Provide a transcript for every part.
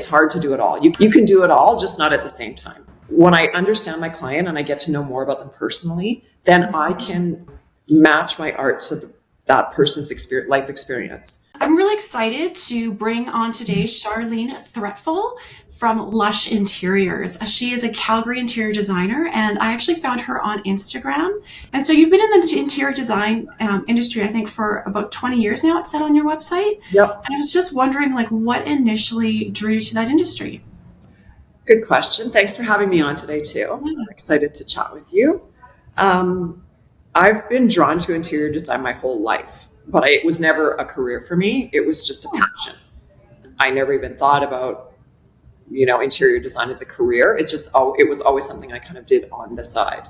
It's hard to do it all. You can do it all, just not at the same time. When I understand my client and I get to know more about them personally, then I can match my art to that person's life experience. I'm really excited to bring on today Charlene Threatful from Lush Interiors. She is a Calgary interior designer, and I actually found her on Instagram. And so you've been in the interior design industry, I think, for about 20 years now, it said on your website. Yep. And I was just wondering, what initially drew you to that industry? Good question. Thanks for having me on today, too. I'm excited to chat with you. I've been drawn to interior design my whole life, but it was never a career for me. It was just a passion. I never even thought about, interior design as a career. It's just, it was always something I kind of did on the side.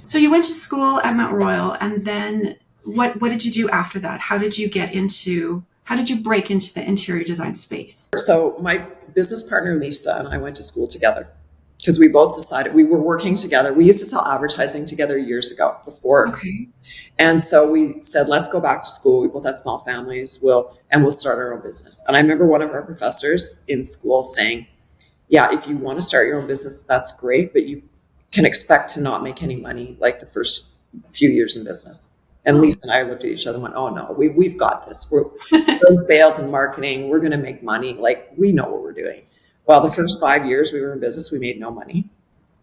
So you went to school at Mount Royal, and then what did you do after that? How did you break into the interior design space? So my business partner, Lisa, and I went to school together because we both decided we were working together. We used to sell advertising together years ago before. Okay. And so we said, let's go back to school. We both had small families. We'll start our own business. And I remember one of our professors in school saying, yeah, if you want to start your own business, that's great, but you can expect to not make any money like the first few years in business. And Lisa and I looked at each other and went, oh no, we've got this. We're in sales and marketing. We're going to make money. We know what we're doing. Well, the first 5 years we were in business, we made no money.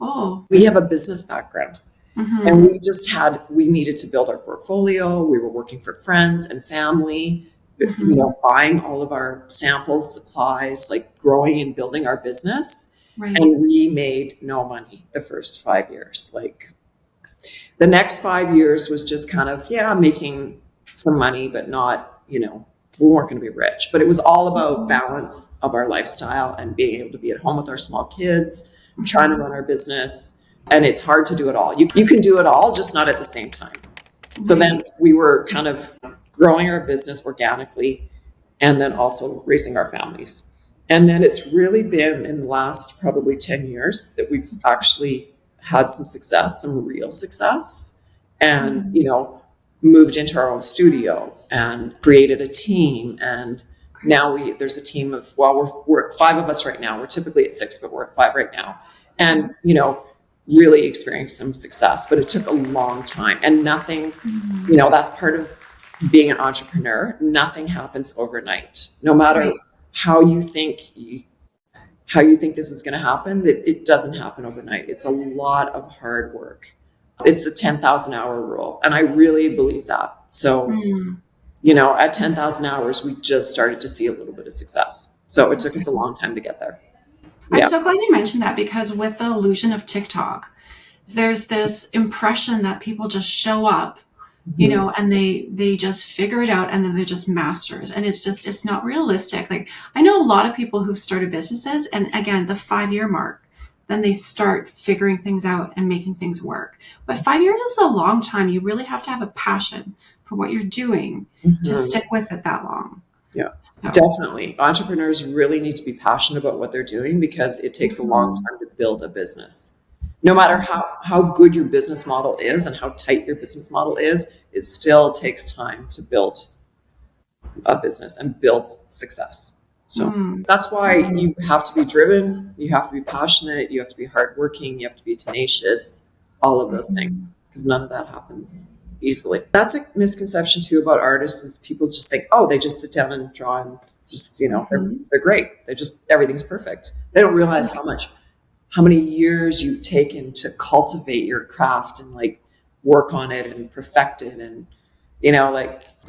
Oh, we have a business background. Mm-hmm. And we needed to build our portfolio. We were working for friends and family, buying all of our samples, supplies, growing and building our business. Right. And we made no money the first 5 years. The next 5 years was just kind of, making some money, but not, we weren't going to be rich. But it was all about balance of our lifestyle and being able to be at home with our small kids, trying to run our business. And it's hard to do it all. You can do it all, just not at the same time. So then we were kind of growing our business organically and then also raising our families. And then it's really been in the last probably 10 years that we've actually had some success, some real success, and, moved into our own studio and created a team. And now there's a team of, we're at 5 of us right now. We're typically at 6, but we're at 5 right now. And, really experienced some success, but it took a long time, and nothing, that's part of being an entrepreneur. Nothing happens overnight. No matter how you think this is going to happen, it doesn't happen overnight. It's a lot of hard work. It's the 10,000 hour rule. And I really believe that. So, at 10,000 hours, we just started to see a little bit of success. So it took us a long time to get there. I'm so glad you mentioned that, because with the illusion of TikTok, there's this impression that people just show up, and they just figure it out, and then they're just masters. And it's not realistic. I know a lot of people who've started businesses, and again, the 5-year mark, then they start figuring things out and making things work. But 5 years is a long time. You really have to have a passion for what you're doing to stick with it that long. Yeah, definitely. Entrepreneurs really need to be passionate about what they're doing, because it takes a long time to build a business. No matter how good your business model is and how tight your business model is, it still takes time to build a business and build success. So that's why you have to be driven, you have to be passionate, you have to be hardworking, you have to be tenacious, all of those things, because none of that happens easily. That's a misconception too about artists, is people just think, they just sit down and draw and just, they're great. Everything's perfect. They don't realize how many years you've taken to cultivate your craft and work on it and perfect it. And, they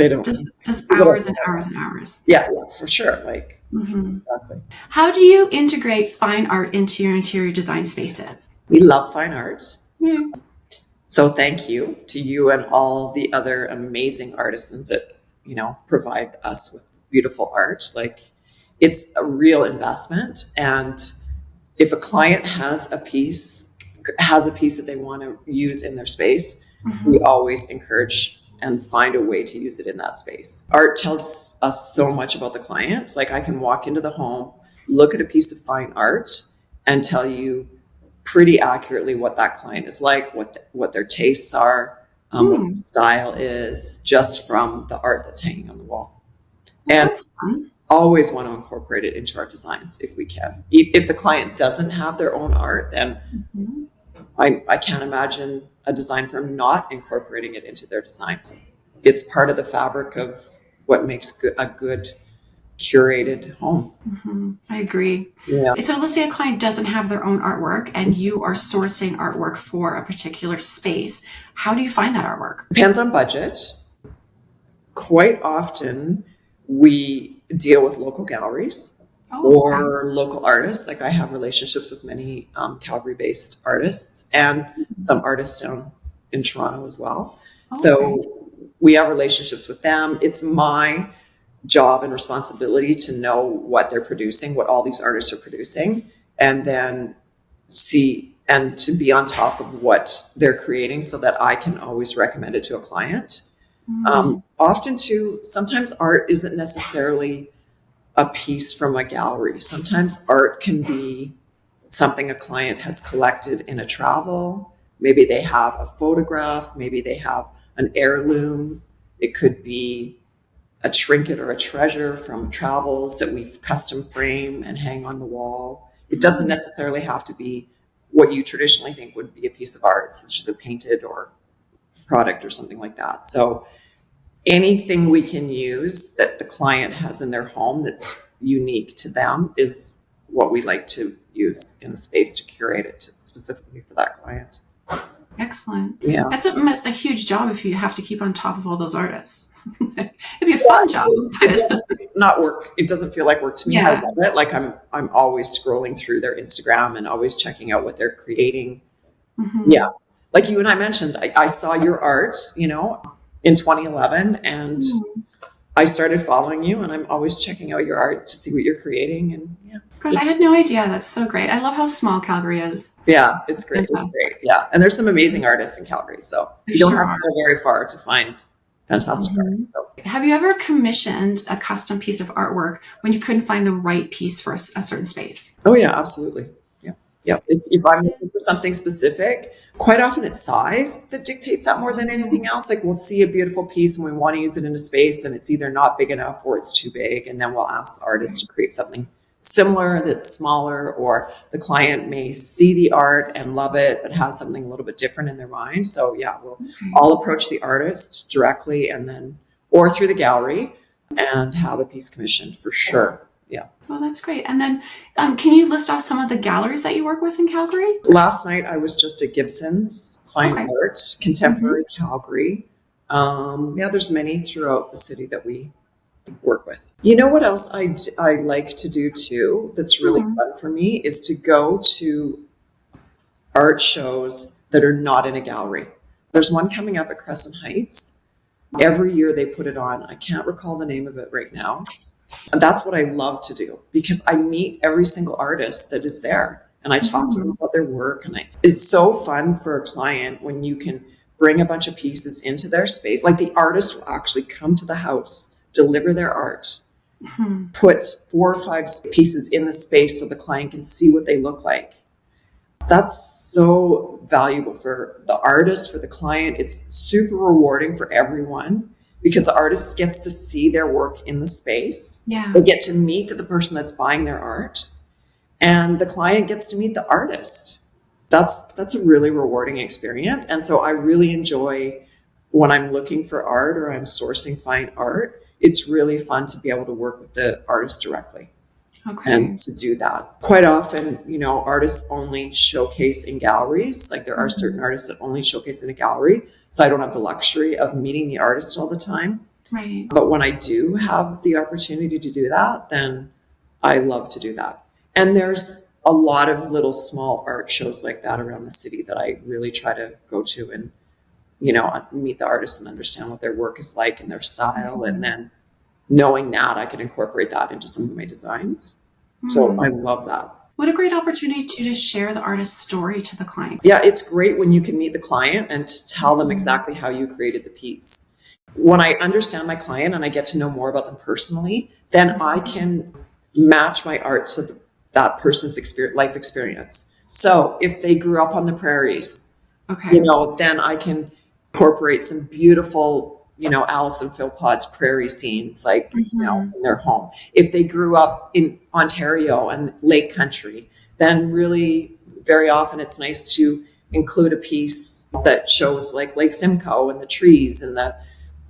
don't just hours and hours and hours. Yeah, for sure. Exactly. How do you integrate fine art into your interior design spaces? We love fine arts. So thank you to you and all the other amazing artisans that, provide us with beautiful art. It's a real investment. And if a client has a piece that they want to use in their space, we always encourage and find a way to use it in that space. Art tells us so much about the clients. I can walk into the home, look at a piece of fine art, and tell you pretty accurately what that client is like, what their tastes are, what their style is, just from the art that's hanging on the wall. And always want to incorporate it into our designs if we can. If the client doesn't have their own art, then Mhm. I can't imagine a design firm not incorporating it into their design. It's part of the fabric of what makes a good curated home. I agree. Yeah. So let's say a client doesn't have their own artwork and you are sourcing artwork for a particular space. How do you find that artwork? Depends on budget. Quite often we deal with local galleries or local artists. Like I have relationships with many Calgary-based artists and some artists down in Toronto as well. So we have relationships with them. It's my job and responsibility to know what they're producing, what all these artists are producing, and then see and to be on top of what they're creating so that I can always recommend it to a client. Often too, sometimes art isn't necessarily a piece from a gallery. Sometimes art can be something a client has collected in a travel. Maybe they have a photograph, maybe they have an heirloom. It could be a trinket or a treasure from travels that we've custom frame and hang on the wall. It doesn't necessarily have to be what you traditionally think would be a piece of art, such as a painted or product or something like that. So anything we can use that the client has in their home that's unique to them is what we like to use in a space to curate it specifically for that client. Excellent. Yeah. That's a huge job if you have to keep on top of all those artists. It'd be a fun job. It's not work. It doesn't feel like work to me. Yeah. I love it. Like I'm always scrolling through their Instagram and always checking out what they're creating. Yeah. Like you and I mentioned, I saw your art, in 2011 and I started following you and I'm always checking out your art to see what you're creating. And yeah. Gosh, I had no idea. That's so great. I love how small Calgary is. Yeah, it's great. Fantastic. It's great. Yeah. And there's some amazing artists in Calgary. So you don't have to go very far to find fantastic artists. So. Have you ever commissioned a custom piece of artwork when you couldn't find the right piece for a certain space? Oh yeah, absolutely. Yeah. Yeah. If I'm looking for something specific, quite often it's size that dictates that more than anything else. Like we'll see a beautiful piece and we want to use it in a space and it's either not big enough or it's too big. And then we'll ask the artist to create something similar that's smaller, or the client may see the art and love it, but has something a little bit different in their mind. So yeah, I'll approach the artist directly and then, or through the gallery and have a piece commissioned for sure. Yeah. Oh, that's great. And then can you list off some of the galleries that you work with in Calgary? Last night I was just at Gibson's Fine Art, Contemporary Calgary. There's many throughout the city that we work with. You know what else I like to do too that's really fun for me is to go to art shows that are not in a gallery. There's one coming up at Crescent Heights. Every year they put it on. I can't recall the name of it right now. And that's what I love to do because I meet every single artist that is there and I talk to them about their work. And it's so fun for a client when you can bring a bunch of pieces into their space. Like the artist will actually come to the house, deliver their art, put 4 or 5 pieces in the space so the client can see what they look like. That's so valuable for the artist, for the client. It's super rewarding for everyone because the artist gets to see their work in the space. Yeah. They get to meet the person that's buying their art and the client gets to meet the artist. That's a really rewarding experience. And so I really enjoy when I'm looking for art or I'm sourcing fine art. It's really fun to be able to work with the artist directly and to do that. Quite often, artists only showcase in galleries. Like there are certain artists that only showcase in a gallery. So I don't have the luxury of meeting the artist all the time. Right. But when I do have the opportunity to do that, then I love to do that. And there's a lot of little small art shows like that around the city that I really try to go to and meet the artists and understand what their work is like and their style. And then knowing that I can incorporate that into some of my designs. So I love that. What a great opportunity to just share the artist's story to the client. Yeah, it's great when you can meet the client and to tell them exactly how you created the piece. When I understand my client and I get to know more about them personally, then I can match my art to that person's life experience. So if they grew up on the prairies, then I can incorporate some beautiful, Alice and Philpott's prairie scenes, like, Mhm. in their home. If they grew up in Ontario and Lake Country, then really very often it's nice to include a piece that shows like Lake Simcoe and the trees and the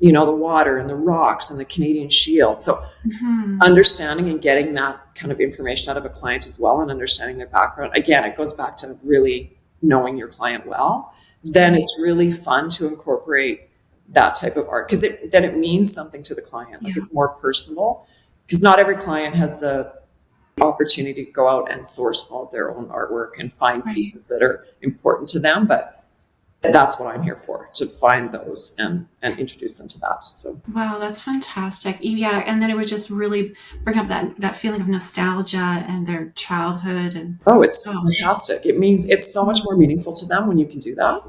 water and the rocks and the Canadian Shield. So Mhm. understanding and getting that kind of information out of a client as well and understanding their background. Again, it goes back to really knowing your client well. Then Right. it's really fun to incorporate that type of art because then it means something to the client. Like Yeah. it's more personal because not every client has the opportunity to go out and source all of their own artwork and find Right. pieces that are important to them. But that's what I'm here for, to find those and introduce them to that. So Wow, that's fantastic. Yeah, and then it would just really bring up that feeling of nostalgia and their childhood and it's fantastic. It means it's so much more meaningful to them when you can do that.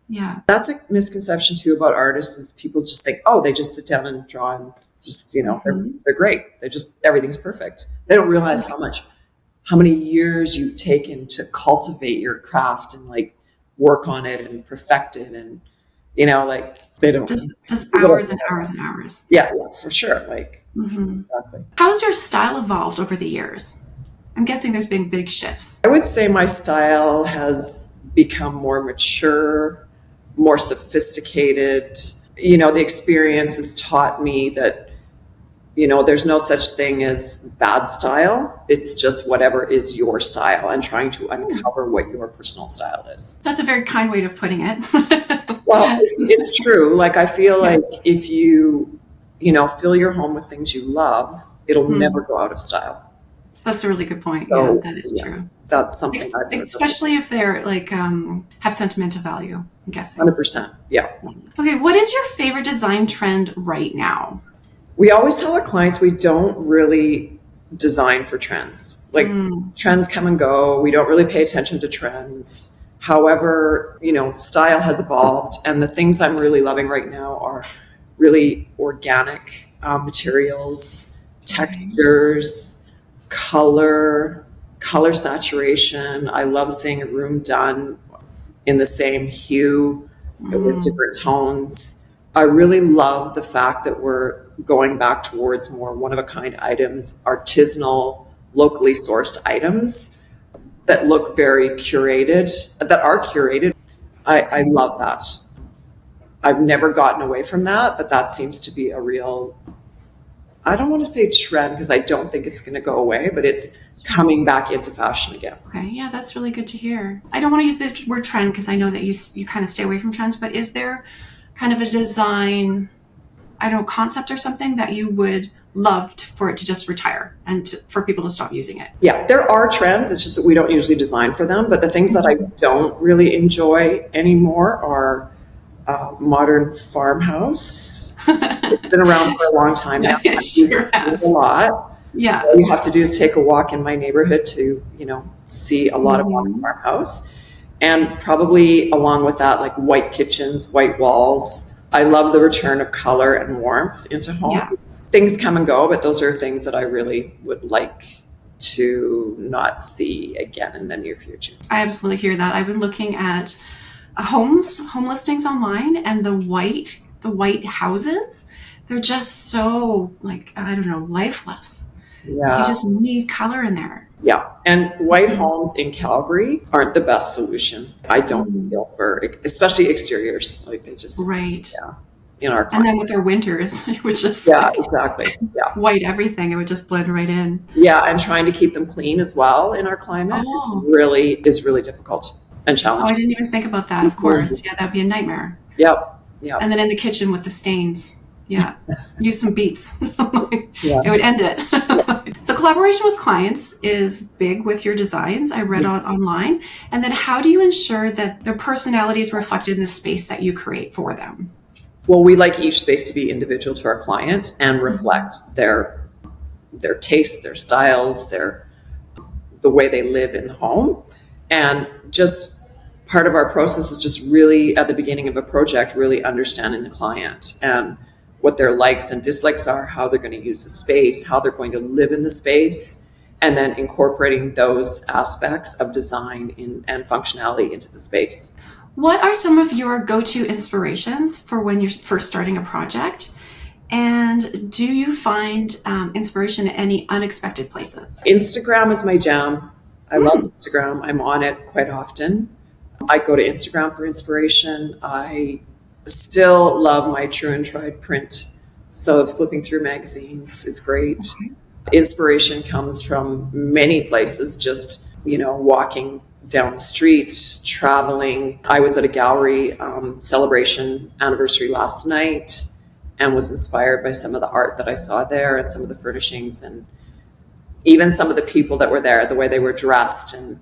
yeah. That's a misconception too about artists is people just think, oh, they just sit down and draw and just, they're great. Everything's perfect. They don't realize how many years you've taken to cultivate your craft and like work on it and perfect it. And, they don't. Just hours and hours and hours. Yeah, for sure. Like, Mhm. exactly. How's your style evolved over the years? I'm guessing there's been big shifts. I would say my style has become more mature, more sophisticated. The experience has taught me that, there's no such thing as bad style. It's just whatever is your style and trying to uncover what your personal style is. That's a very kind way of putting it. Well, it's true. Like, I feel like if you, fill your home with things you love, it'll never go out of style. That's a really good point. So, yeah, that is true. That's something I've heard. Especially if they're like have sentimental value, I'm guessing. 100%. Yeah. Okay, what is your favorite design trend right now? We always tell our clients we don't really design for trends. Like trends come and go. We don't really pay attention to trends. However, style has evolved, and the things I'm really loving right now are really organic materials, textures, color saturation. I love seeing a room done in the same hue with different tones. I really love the fact that we're going back towards more one-of-a-kind items, artisanal, locally sourced items that look very curated, that are curated. I love that. I've never gotten away from that, but that seems to be a real, I don't want to say trend because I don't think it's going to go away, but it's coming back into fashion again. Okay, yeah, that's really good to hear. I don't want to use the word trend because I know that you kind of stay away from trends, but is there kind of a design, I don't know, concept or something that you would love for it to just retire and for people to stop using it? Yeah, there are trends. It's just that we don't usually design for them. But the things that I don't really enjoy anymore are modern farmhouse. It's been around for a long time now. Yeah, sure a lot. Yeah. All you have to do is take a walk in my neighborhood to, see a lot of modern farmhouse. And probably along with that, like white kitchens, white walls. I love the return of color and warmth into homes. Yeah. Things come and go, but those are things that I really would like to not see again in the near future. I absolutely hear that. I've been looking at home listings online, and the white houses, they're just so lifeless. Yeah. You just need color in there. Yeah. And white homes in Calgary aren't the best solution. I don't feel for, especially exteriors. Like they just, right. Yeah. In our climate. And then with their winters, it would just exactly. Yeah. white everything. It would just blend right in. Yeah. And trying to keep them clean as well in our climate is really difficult and challenging. Oh, I didn't even think about that. Of course. Yeah. That'd be a nightmare. Yep. And then in the kitchen with the stains. Yeah. Use some beets. Yeah. It would end it. So collaboration with clients is big with your designs. I read online. And then how do you ensure that their personality is reflected in the space that you create for them? Well, we like each space to be individual to our client and reflect their tastes, their styles, the way they live in the home. And just part of our process is just really at the beginning of a project, really understanding the client and what their likes and dislikes are, how they're going to use the space, how they're going to live in the space, and then incorporating those aspects of design and functionality into the space. What are some of your go-to inspirations for when you're first starting a project? And do you find inspiration in any unexpected places? Instagram is my jam. I love Hmm. Instagram. I'm on it quite often. I go to Instagram for inspiration. I still love my true and tried print. So flipping through magazines is great. Inspiration comes from many places, just, walking down the street, traveling. I was at a gallery celebration anniversary last night and was inspired by some of the art that I saw there and some of the furnishings and even some of the people that were there, the way they were dressed, and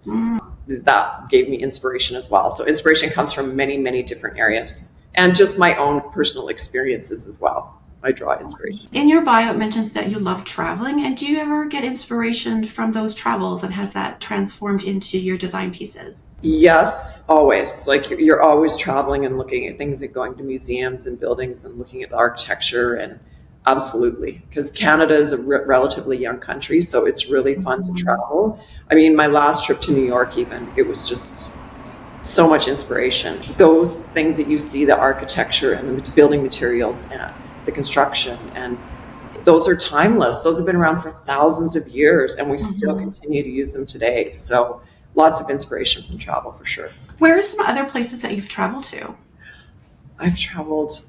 that gave me inspiration as well. So inspiration comes from many, many different areas and just my own personal experiences as well. I draw inspiration. In your bio, it mentions that you love traveling. And do you ever get inspiration from those travels, and has that transformed into your design pieces? Yes, always. Like you're always traveling and looking at things and going to museums and buildings and looking at architecture, and absolutely, because Canada is a relatively young country, so it's really fun to travel. I mean, my last trip to New York, even, it was just so much inspiration. Those things that you see, the architecture and the building materials and the construction, and those are timeless. Those have been around for thousands of years, and we still continue to use them today. So lots of inspiration from travel for sure. Where are some other places that you've traveled to? I've traveled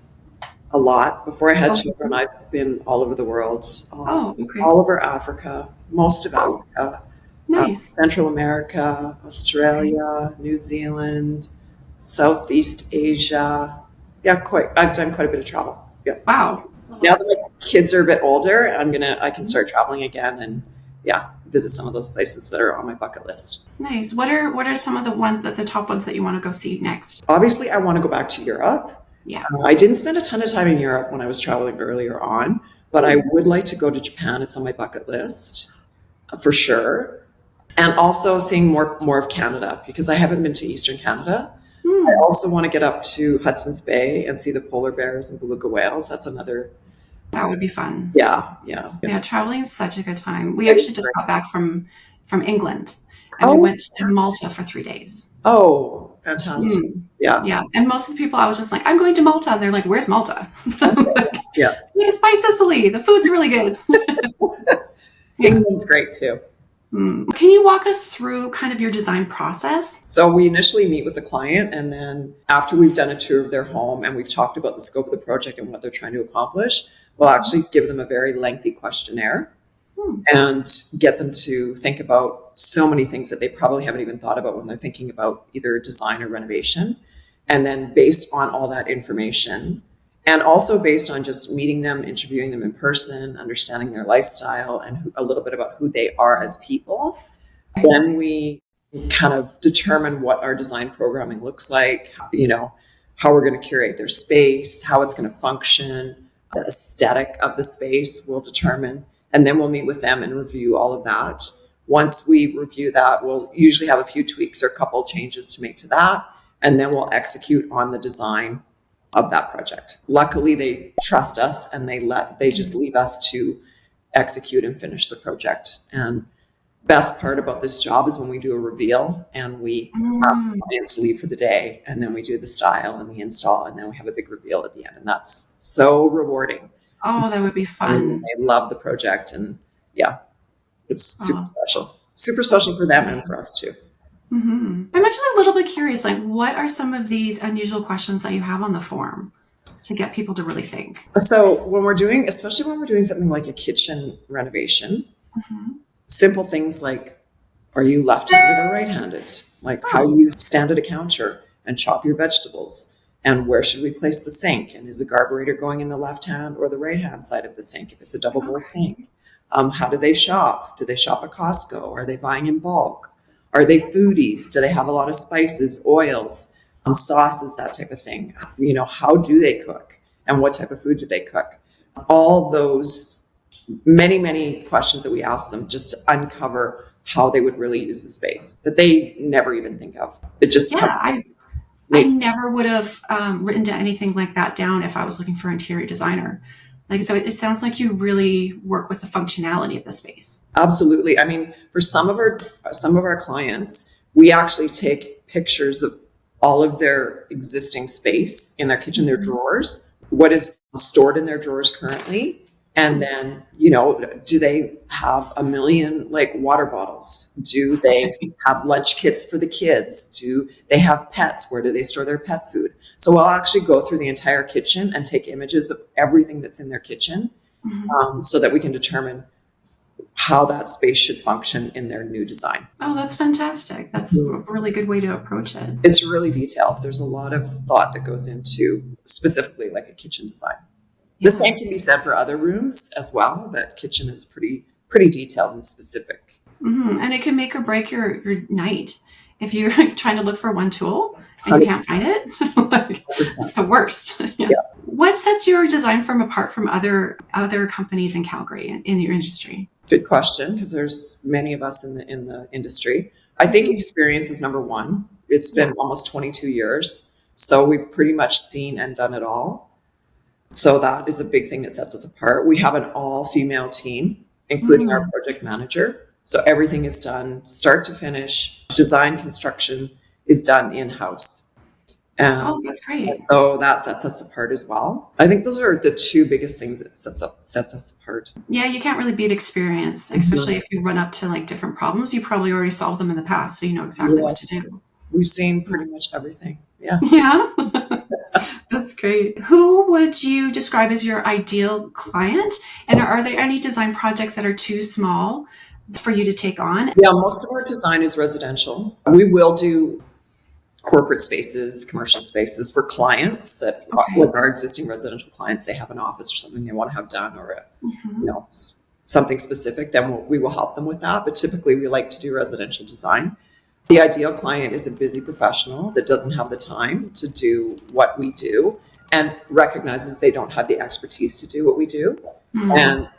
a lot. Before I had children, I've been all over the world, Okay. all over Africa, most of Africa, Nice. Central America, Australia, New Zealand, Southeast Asia. Yeah, I've done quite a bit of travel. Yeah. Wow. Now that my kids are a bit older, I can start traveling again and visit some of those places that are on my bucket list. Nice. What are some of the top ones that you want to go see next? Obviously, I want to go back to Europe. Yeah. I didn't spend a ton of time in Europe when I was traveling earlier on, but I would like to go to Japan. It's on my bucket list for sure. And also seeing more of Canada, because I haven't been to Eastern Canada. I also want to get up to Hudson's Bay and see the polar bears and beluga whales. That's another. That would be fun. Yeah. Yeah, traveling is such a good time. We It actually is just great. got back from England, and we went to Malta for 3 days. Oh, fantastic. Yeah. Yeah, and most of the people, I was just like, I'm going to Malta, and they're like, where's Malta? Yeah. It's by Sicily. The food's really good. England's great too. Can you walk us through kind of your design process? So we initially meet with the client, and then after we've done a tour of their home and we've talked about the scope of the project and what they're trying to accomplish, we'll actually give them a very lengthy questionnaire and get them to think about so many things that they probably haven't even thought about when they're thinking about either design or renovation. And then based on all that information, and also based on just meeting them, interviewing them in person, understanding their lifestyle and a little bit about who they are as people, then we kind of determine what our design programming looks like, how we're going to curate their space, how it's going to function, the aesthetic of the space will determine. And then we'll meet with them and review all of that. Once we review that, we'll usually have a few tweaks or a couple changes to make to that. And then we'll execute on the design of that project. Luckily, they trust us and they just leave us to execute and finish the project. And best part about this job is when we do a reveal and we have clients to leave for the day, and then we do the style and the install, and then we have a big reveal at the end. And that's so rewarding. Oh, that would be fun. And they love the project, and it's super special. Super special for them and for us too. I'm actually a little bit curious, like, what are some of these unusual questions that you have on the form to get people to really think? So especially when we're doing something like a kitchen renovation, simple things like, are you left-handed or right-handed? Like how you stand at a counter and chop your vegetables, and where should we place the sink? And is a carburetor going in the left hand or the right hand side of the sink if it's a double bowl sink? How do they shop? Do they shop at Costco? Are they buying in bulk? Are they foodies? Do they have a lot of spices, oils, sauces, that type of thing? How do they cook? And what type of food do they cook? All those many, many questions that we ask them just to uncover how they would really use the space that they never even think of. It just I never would have written anything like that down if I was looking for an interior designer. So it sounds like you really work with the functionality of the space. Absolutely. I mean, for some of our clients, we actually take pictures of all of their existing space in their kitchen, their drawers, what is stored in their drawers currently. And then, do they have a million like water bottles? Do they have lunch kits for the kids? Do they have pets? Where do they store their pet food? So I'll actually go through the entire kitchen and take images of everything that's in their kitchen, so that we can determine how that space should function in their new design. Oh, that's fantastic. That's a really good way to approach it. It's really detailed. There's a lot of thought that goes into specifically like a kitchen design. The same can be said for other rooms as well, but kitchen is pretty detailed and specific. And it can make or break your night. If you're trying to look for one tool and you can't find it, it's the worst. Yeah. What sets your design firm apart from other companies in Calgary in your industry? Good question, because there's many of us in the industry. I think experience is number one. It's been almost 22 years, so we've pretty much seen and done it all. So that is a big thing that sets us apart. We have an all-female team, including our project manager. So everything is done start to finish. Design, construction is done in-house. Oh, that's great. So that sets us apart as well. I think those are the two biggest things that sets us apart. Yeah, you can't really beat experience, especially if you run up to like different problems. You probably already solved them in the past, so you know exactly what to do. We've seen pretty much everything. Yeah. Yeah. That's great. Who would you describe as your ideal client? And are there any design projects that are too small for you to take on? Yeah, most of our design is residential. We will do corporate spaces, commercial spaces for clients that, like our existing residential clients, they have an office or something they want to have done, or something specific, then we will help them with that. But typically we like to do residential design. The ideal client is a busy professional that doesn't have the time to do what we do and recognizes they don't have the expertise to do what we do. And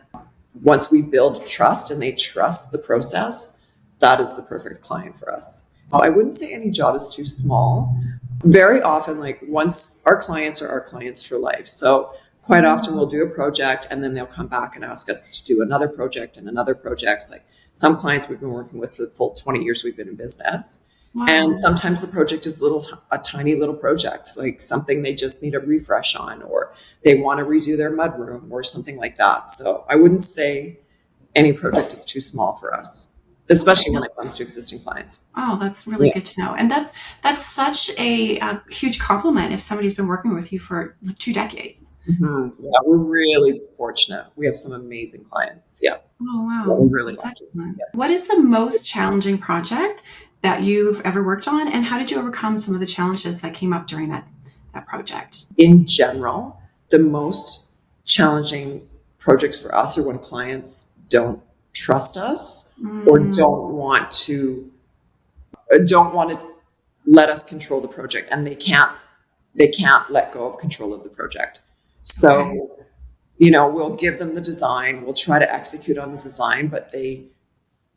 once we build trust and they trust the process, that is the perfect client for us. I wouldn't say any job is too small. Very often, like once our clients are our clients for life. So quite often we'll do a project and then they'll come back and ask us to do another project and another project. Like some clients we've been working with for the full 20 years we've been in business. Wow. And sometimes the project is a tiny little project, like something they just need a refresh on, or they want to redo their mudroom or something like that. So I wouldn't say any project is too small for us, especially when it comes to existing clients. Oh, that's really good to know. And that's such a huge compliment if somebody's been working with you for like 2 decades. Yeah, we're really fortunate. We have some amazing clients. Yeah. Oh, wow. Yeah, we're really that's lucky. excellent. Yeah. What is the most challenging project that you've ever worked on? And how did you overcome some of the challenges that came up during that project? In general, the most challenging projects for us are when clients don't trust us or don't want to let us control the project, and they can't let go of control of the project. So, we'll give them the design, we'll try to execute on the design, but they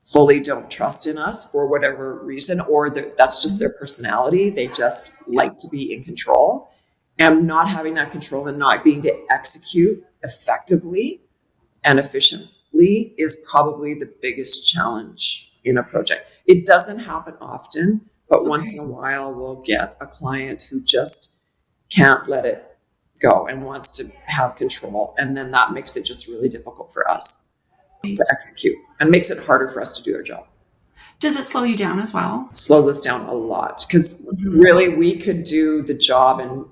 fully don't trust in us for whatever reason, or that's just their personality. They just like to be in control, and not having that control and not being to execute effectively and efficiently is probably the biggest challenge in a project. It doesn't happen often, but once in a while we'll get a client who just can't let it go and wants to have control. And then that makes it just really difficult for us to execute and makes it harder for us to do our job. Does it slow you down as well? It slows us down a lot, because really we could do the job in,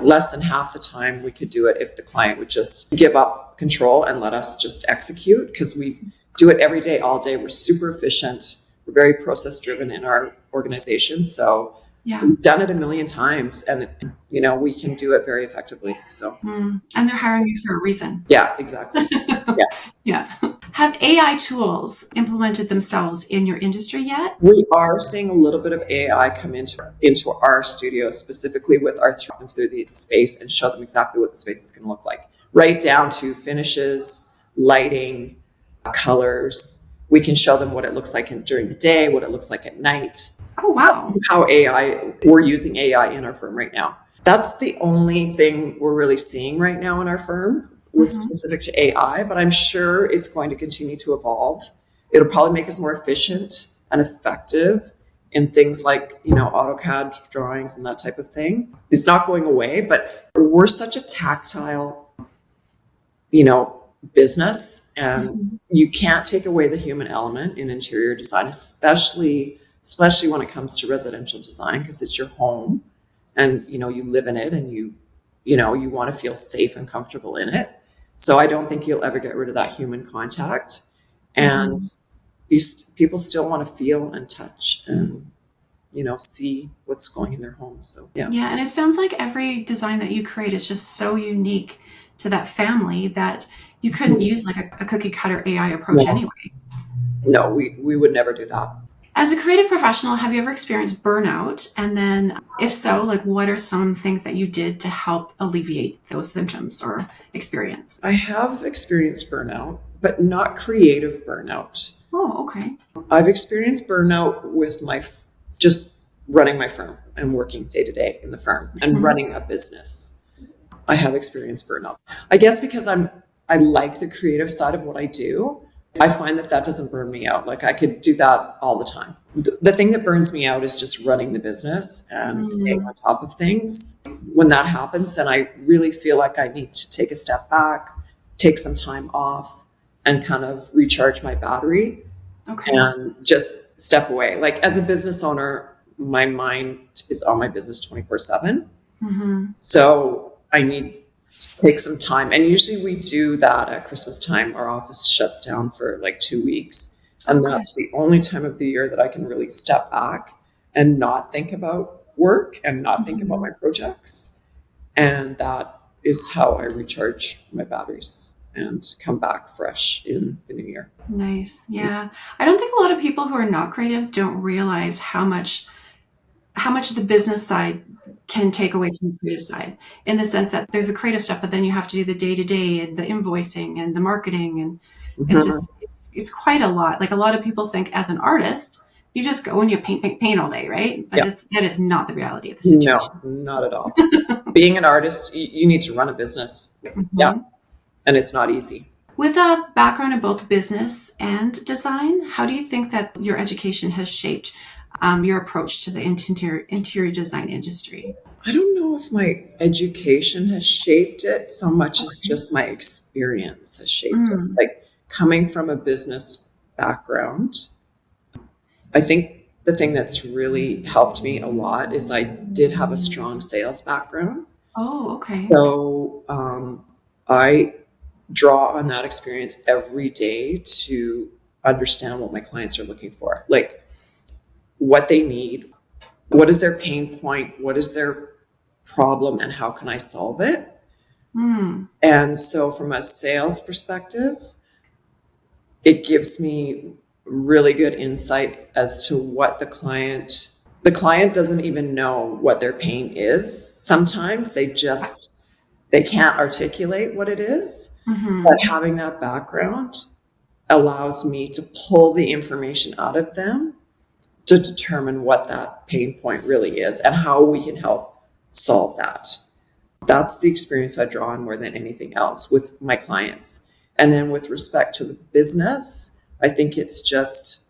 less than half the time we could do it if the client would just give up control and let us just execute, because we do it every day, all day. We're super efficient. We're very process driven in our organization. So we've done it a million times, and we can do it very effectively. So and they're hiring you for a reason. Yeah, exactly. Yeah. Have AI tools implemented themselves in your industry yet? We are seeing a little bit of AI come into our studio, specifically with our through the space, and show them exactly what the space is going to look like, right down to finishes, lighting, colors. We can show them what it looks like during the day, what it looks like at night. Oh, wow. We're using AI in our firm right now. That's the only thing we're really seeing right now in our firm with specific to AI, but I'm sure it's going to continue to evolve. It'll probably make us more efficient and effective in things like, AutoCAD drawings and that type of thing. It's not going away, but we're such a tactile, business, and you can't take away the human element in interior design, especially when it comes to residential design, because it's your home and, you live in it, and you want to feel safe and comfortable in it. So I don't think you'll ever get rid of that human contact. And people still want to feel and touch and, see what's going in their home. So, yeah. Yeah. And it sounds like every design that you create is just so unique to that family that you couldn't use like a cookie cutter AI approach anyway. No, we would never do that. As a creative professional, have you ever experienced burnout? And then if so, like what are some things that you did to help alleviate those symptoms or experience? I have experienced burnout, but not creative burnout. Oh, okay. I've experienced burnout with just running my firm and working day to day in the firm and running a business. I have experienced burnout. I guess because I like the creative side of what I do. I find that doesn't burn me out. Like I could do that all the time. The thing that burns me out is just running the business and staying on top of things. When that happens, then I really feel like I need to take a step back, take some time off, and kind of recharge my battery and just step away. Like as a business owner, my mind is on my business 24/7. So I need to take some time. And usually we do that at Christmas time. Our office shuts down for like 2 weeks. And that's the only time of the year that I can really step back and not think about work and not think about my projects. And that is how I recharge my batteries and come back fresh in the new year. Nice. Yeah. I don't think a lot of people who are not creatives don't realize how much the business side can take away from the creative side, in the sense that there's a creative stuff, but then you have to do the day-to-day and the invoicing and the marketing. And it's quite a lot. Like a lot of people think as an artist, you just go and you paint all day, right? But that is not the reality of the situation. No, not at all. Being an artist, you need to run a business. Yeah. And it's not easy. With a background in both business and design, how do you think that your education has shaped your approach to the interior design industry? I don't know if my education has shaped it so much as just my experience has shaped it. Like coming from a business background, I think the thing that's really helped me a lot is I did have a strong sales background. Oh, okay. So I draw on that experience every day to understand what my clients are looking for. Like what they need, what is their pain point, what is their problem, and how can I solve it? And so from a sales perspective, it gives me really good insight as to what the client doesn't even know what their pain is. Sometimes they can't articulate what it is, but having that background allows me to pull the information out of them to determine what that pain point really is and how we can help solve that. That's the experience I draw on more than anything else with my clients. And then with respect to the business, I think it's just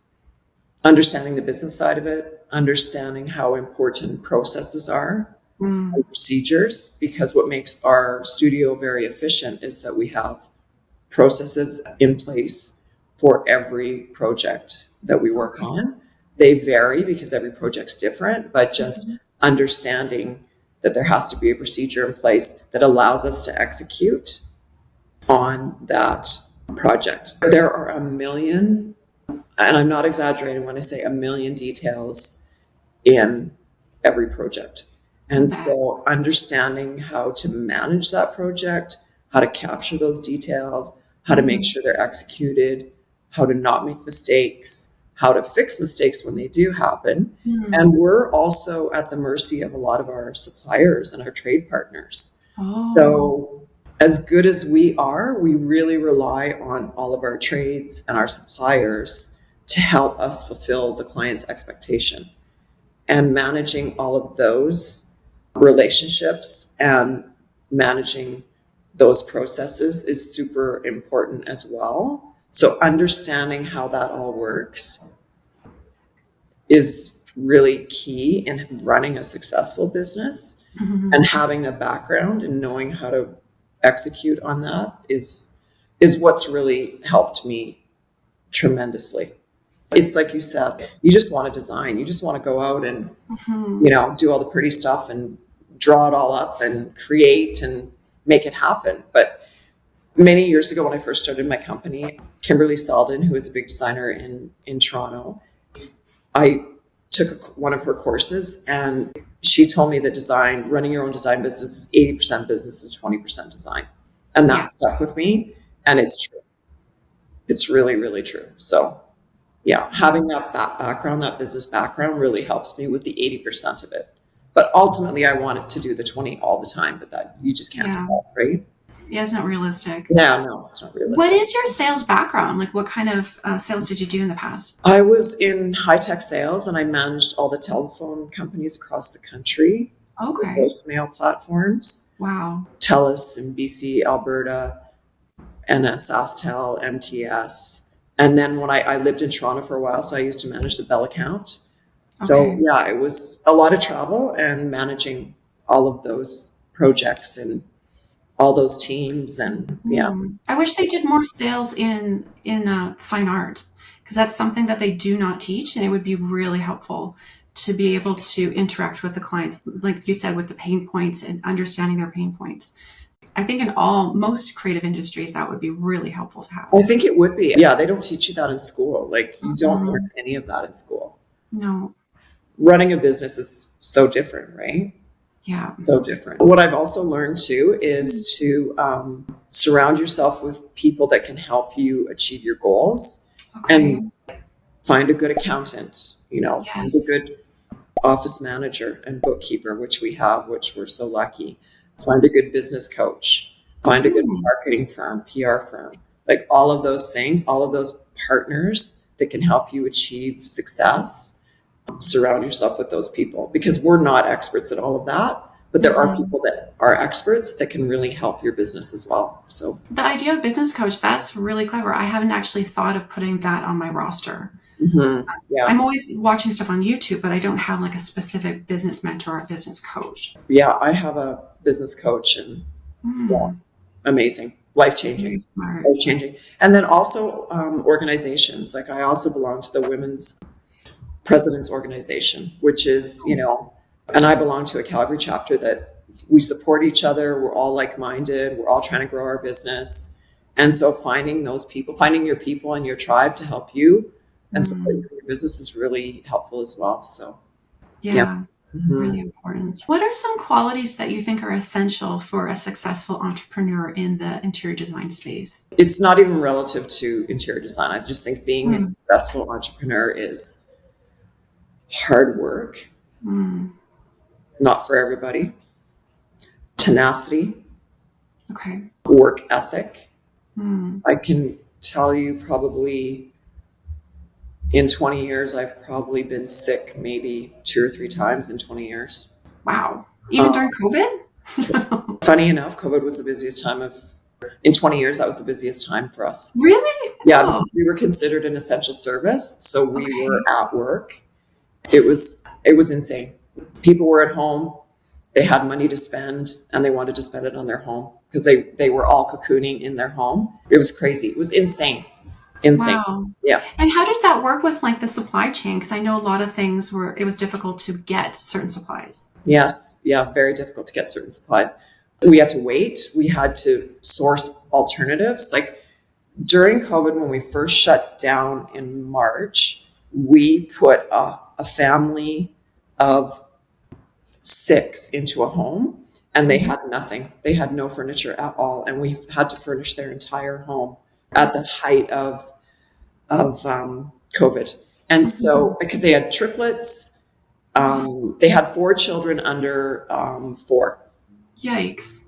understanding the business side of it, understanding how important processes are and procedures, because what makes our studio very efficient is that we have processes in place for every project that we work on. They vary because every project's different, but just understanding that there has to be a procedure in place that allows us to execute on that project. There are a million, and I'm not exaggerating when I say a million details in every project. And so understanding how to manage that project, how to capture those details, how to make sure they're executed, how to not make mistakes, how to fix mistakes when they do happen. And we're also at the mercy of a lot of our suppliers and our trade partners. So as good as we are, we really rely on all of our trades and our suppliers to help us fulfill the client's expectation. And managing all of those relationships and managing those processes is super important as well. So understanding how that all works is really key in running a successful business, and having a background and knowing how to execute on that is what's really helped me tremendously. It's like you said, you just want to design. You just want to go out and, do all the pretty stuff and draw it all up and create and make it happen. But many years ago when I first started my company, Kimberly Selden, who is a big designer in Toronto, I took one of her courses and she told me that running your own design business is 80% business and 20% design. And that stuck with me. And it's true. It's really, really true. So yeah, having that background, that business background really helps me with the 80% of it. But ultimately I wanted to do the 20 all the time, but that you just can't do that, right? Yeah, it's not realistic. Yeah, no, it's not realistic. What is your sales background? Like what kind of sales did you do in the past? I was in high-tech sales and I managed all the telephone companies across the country. Okay. Voicemail platforms. Wow. TELUS in BC, Alberta, NS, SaskTel, MTS. And then when I lived in Toronto for a while, so I used to manage the Bell account. So yeah, it was a lot of travel and managing all of those projects and all those teams. And yeah. I wish they did more sales in fine art, because that's something that they do not teach, and it would be really helpful to be able to interact with the clients, like you said, with the pain points and understanding their pain points. I think in most creative industries, that would be really helpful to have. I think it would be. Yeah, they don't teach you that in school. Like you don't learn any of that in school. No. Running a business is so different, right? Yeah. So different. What I've also learned too is to surround yourself with people that can help you achieve your goals, and find a good accountant, find a good office manager and bookkeeper, which we have, which we're so lucky. Find a good business coach, find a good marketing firm, PR firm, like all of those things, all of those partners that can help you achieve success. Surround yourself with those people, because we're not experts at all of that, but there are people that are experts that can really help your business as well. So the idea of business coach, that's really clever. I haven't actually thought of putting that on my roster. Yeah, I'm always watching stuff on YouTube, but I don't have like a specific business mentor or business coach. Yeah, I have a business coach, and yeah, amazing, life-changing. And then also organizations. Like I also belong to the Women's President's Organization, which is, and I belong to a Calgary chapter that we support each other. We're all like-minded. We're all trying to grow our business. And so finding your people and your tribe to help you and support your business is really helpful as well. So yeah. Really important. What are some qualities that you think are essential for a successful entrepreneur in the interior design space? It's not even relative to interior design. I just think being a successful entrepreneur is hard work, not for everybody, tenacity, work ethic. I can tell you probably in 20 years, I've probably been sick maybe 2 or 3 times in 20 years. Wow. Even during COVID? Funny enough, COVID was the busiest time in 20 years, that was the busiest time for us. Really? Yeah, because we were considered an essential service. So we were at work. It was insane. People were at home. They had money to spend and they wanted to spend it on their home because they were all cocooning in their home. It was crazy. It was insane. Wow. Yeah. And how did that work with like the supply chain? Because I know a lot of things it was difficult to get certain supplies. Yes. Yeah. Very difficult to get certain supplies. We had to wait. We had to source alternatives. Like during COVID, when we first shut down in March, we put a family of 6 into a home and they had nothing. They had no furniture at all. And we had to furnish their entire home at the height of COVID. And so, because they had triplets, they had 4 children under 4. Yikes.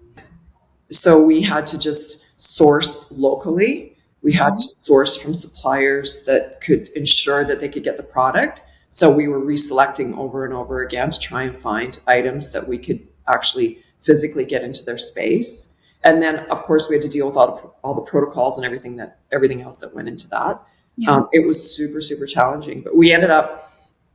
So we had to just source locally. We had to source from suppliers that could ensure that they could get the product. So we were reselecting over and over again to try and find items that we could actually physically get into their space. And then, of course, we had to deal with all the protocols and everything else that went into that. Yeah. It was super, super challenging. But we ended up,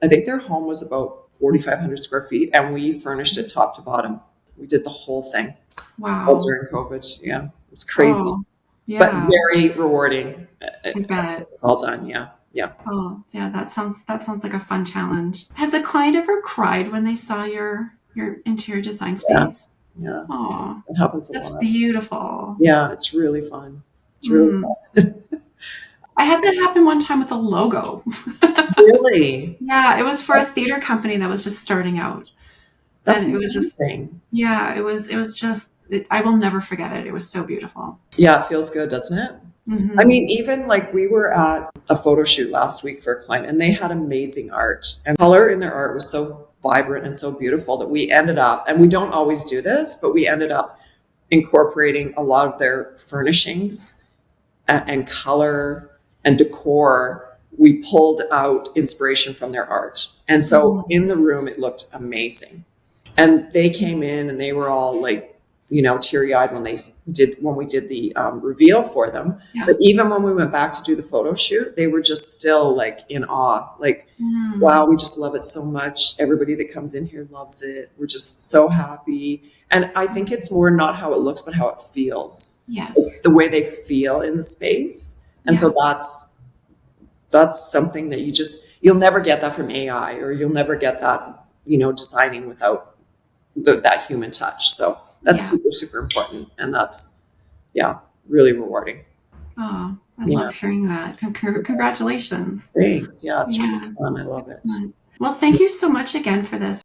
I think their home was about 4,500 square feet, and we furnished it top to bottom. We did the whole thing all Wow. during COVID. Yeah, it's crazy, Oh, but yeah. very rewarding. I bet. It's all done. Yeah, yeah. Oh, yeah, that sounds like a fun challenge. Has a client ever cried when they saw your interior design Yeah. space? Yeah, Oh, it happens a that's lot. beautiful. Yeah, it's really fun. It's really Mm. fun. I had that happen one time with a logo. Really, Yeah, it was for a theater company that was just starting out. that's And it was just, amazing. yeah, it was just, I will never forget it. It was so beautiful. Yeah, it feels good, doesn't it? I Hmm. mean, even like we were at a photo shoot last week for a client, and they had amazing art, and color in their art was so vibrant and so beautiful that we ended up, and we don't always do this, but we ended up incorporating a lot of their furnishings and color and decor. We pulled out inspiration from their art. And so in the room, it looked amazing. And they came in and they were all like, teary-eyed when we did the reveal for them. Yeah. But even when we went back to do the photo shoot, they were just still like in awe, like, Mm. wow, we just love it so much. Everybody that comes in here loves it. We're just so happy. And I think it's more not how it looks, but how it feels. Yes. The way they feel in the space. And so that's something that you'll never get that from AI, or you'll never get that, designing without that human touch. So that's super, super important. And that's, really rewarding. Oh, I Yeah. love hearing that. Congratulations. Thanks. Yeah, it's Yeah. really fun. I love it. Excellent. Well, thank you so much again for this.